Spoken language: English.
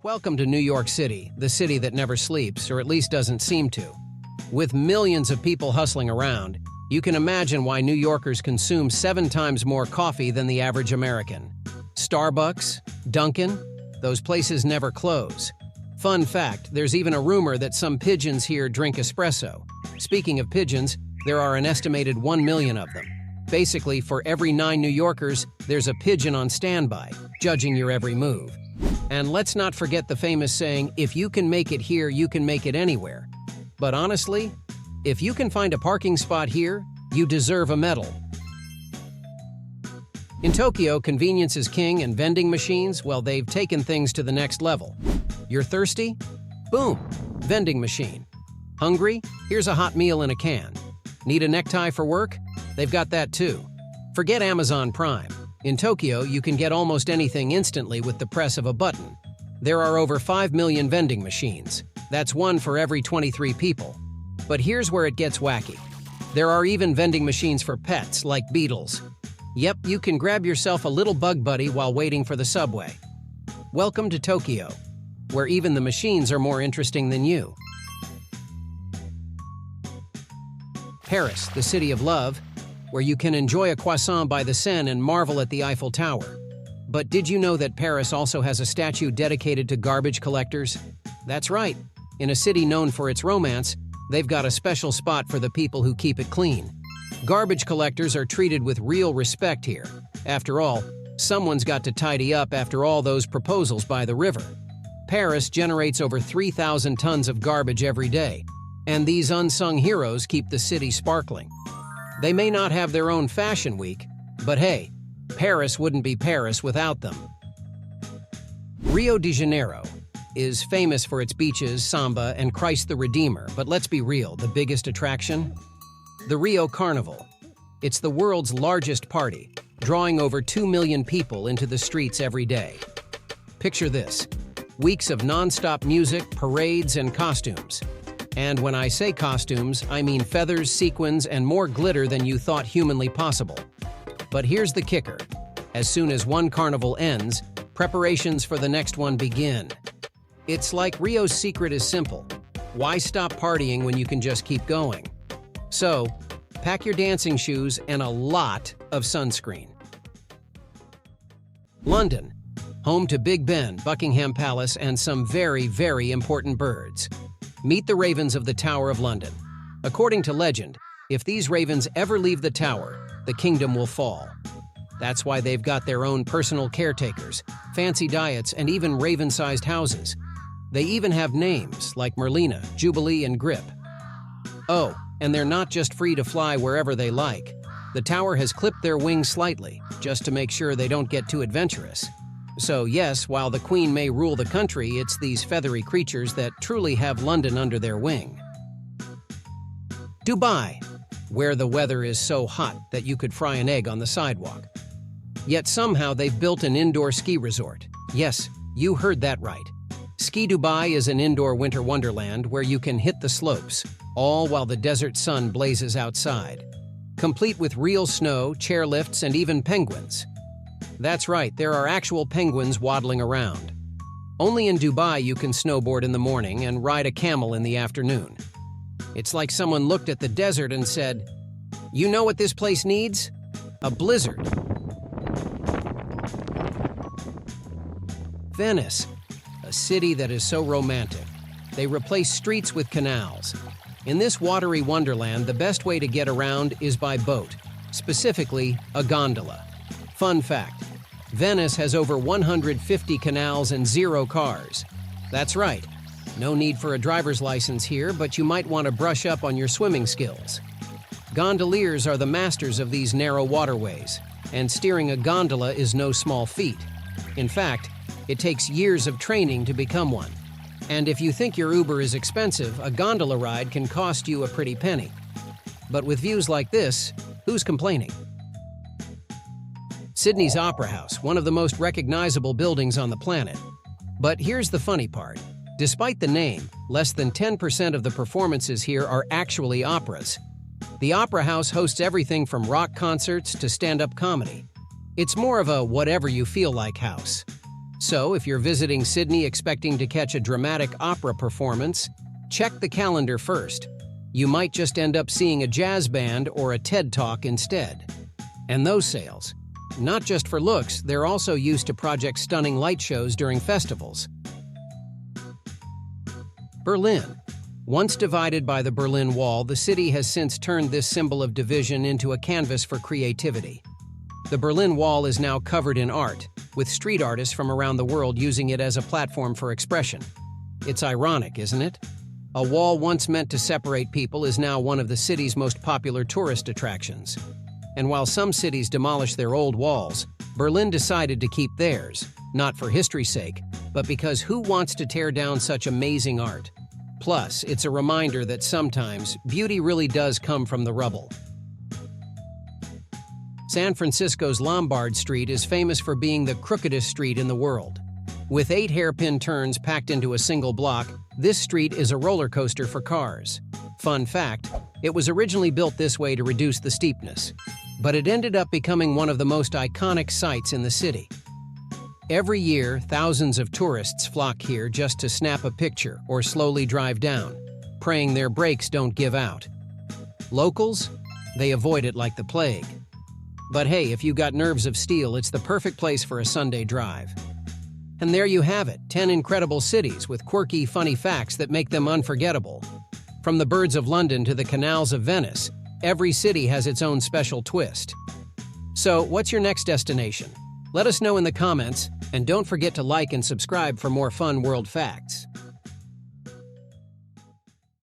Welcome to New York City, the city that never sleeps, or at least doesn't seem to. With millions of people hustling around, you can imagine why New Yorkers consume 7 times more coffee than the average American. Starbucks, Dunkin', those places never close. Fun fact, there's even a rumor that some pigeons here drink espresso. Speaking of pigeons, there are an estimated 1 million of them. Basically, for every 9 New Yorkers, there's a pigeon on standby, judging your every move. And let's not forget the famous saying, if you can make it here, you can make it anywhere. But honestly, if you can find a parking spot here, you deserve a medal. In Tokyo, convenience is king and vending machines, well, they've taken things to the next level. You're thirsty? Boom, vending machine. Hungry? Here's a hot meal in a can. Need a necktie for work? They've got that too. Forget Amazon Prime. In Tokyo, you can get almost anything instantly with the press of a button. There are over 5 million vending machines. That's one for every 23 people. But here's where it gets wacky. There are even vending machines for pets, like beetles. Yep, you can grab yourself a little bug buddy while waiting for the subway. Welcome to Tokyo, where even the machines are more interesting than you. Paris, the city of love, where you can enjoy a croissant by the Seine and marvel at the Eiffel Tower. But did you know that Paris also has a statue dedicated to garbage collectors? That's right. In a city known for its romance, they've got a special spot for the people who keep it clean. Garbage collectors are treated with real respect here. After all, someone's got to tidy up after all those proposals by the river. Paris generates over 3,000 tons of garbage every day, and these unsung heroes keep the city sparkling. They may not have their own fashion week, but hey, Paris wouldn't be Paris without them. Rio de Janeiro is famous for its beaches, samba, and Christ the Redeemer, but let's be real, the biggest attraction? The Rio Carnival. It's the world's largest party, drawing over 2 million people into the streets every day. Picture this: weeks of non-stop music, parades, and costumes. And when I say costumes, I mean feathers, sequins, and more glitter than you thought humanly possible. But here's the kicker. As soon as one carnival ends, preparations for the next one begin. It's like Rio's secret is simple. Why stop partying when you can just keep going? So, pack your dancing shoes and a lot of sunscreen. London, home to Big Ben, Buckingham Palace, and some very, very important birds. Meet the ravens of the Tower of London. According to legend, if these ravens ever leave the tower, the kingdom will fall. That's why they've got their own personal caretakers, fancy diets, and even raven-sized houses. They even have names like Merlina, Jubilee, and Grip. Oh, and they're not just free to fly wherever they like. The tower has clipped their wings slightly, just to make sure they don't get too adventurous. So yes, while the Queen may rule the country, it's these feathery creatures that truly have London under their wing. Dubai, where the weather is so hot that you could fry an egg on the sidewalk. Yet somehow they've built an indoor ski resort. Yes, you heard that right. Ski Dubai is an indoor winter wonderland where you can hit the slopes, all while the desert sun blazes outside. Complete with real snow, chairlifts, and even penguins. That's right, there are actual penguins waddling around. Only in Dubai you can snowboard in the morning and ride a camel in the afternoon. It's like someone looked at the desert and said, "You know what this place needs? A blizzard." Venice, a city that is so romantic. They replace streets with canals. In this watery wonderland, the best way to get around is by boat, specifically a gondola. Fun fact, Venice has over 150 canals and 0 cars. That's right, no need for a driver's license here, but you might want to brush up on your swimming skills. Gondoliers are the masters of these narrow waterways, and steering a gondola is no small feat. In fact, it takes years of training to become one. And if you think your Uber is expensive, a gondola ride can cost you a pretty penny. But with views like this, who's complaining? Sydney's Opera House, one of the most recognizable buildings on the planet. But here's the funny part. Despite the name, less than 10% of the performances here are actually operas. The Opera House hosts everything from rock concerts to stand-up comedy. It's more of a whatever-you-feel-like house. So, if you're visiting Sydney expecting to catch a dramatic opera performance, check the calendar first. You might just end up seeing a jazz band or a TED Talk instead. And those sales, not just for looks, they're also used to project stunning light shows during festivals. Berlin. Once divided by the Berlin Wall, the city has since turned this symbol of division into a canvas for creativity. The Berlin Wall is now covered in art, with street artists from around the world using it as a platform for expression. It's ironic, isn't it? A wall once meant to separate people is now one of the city's most popular tourist attractions. And while some cities demolish their old walls, Berlin decided to keep theirs, not for history's sake, but because who wants to tear down such amazing art? Plus, it's a reminder that sometimes beauty really does come from the rubble. San Francisco's Lombard Street is famous for being the crookedest street in the world. With 8 hairpin turns packed into a single block, this street is a roller coaster for cars. Fun fact, it was originally built this way to reduce the steepness, but it ended up becoming one of the most iconic sights in the city. Every year, thousands of tourists flock here just to snap a picture or slowly drive down, praying their brakes don't give out. Locals? They avoid it like the plague. But hey, if you got nerves of steel, it's the perfect place for a Sunday drive. And there you have it, 10 incredible cities with quirky, funny facts that make them unforgettable. From the birds of London to the canals of Venice, every city has its own special twist. So, what's your next destination? Let us know in the comments, and don't forget to like and subscribe for more fun world facts.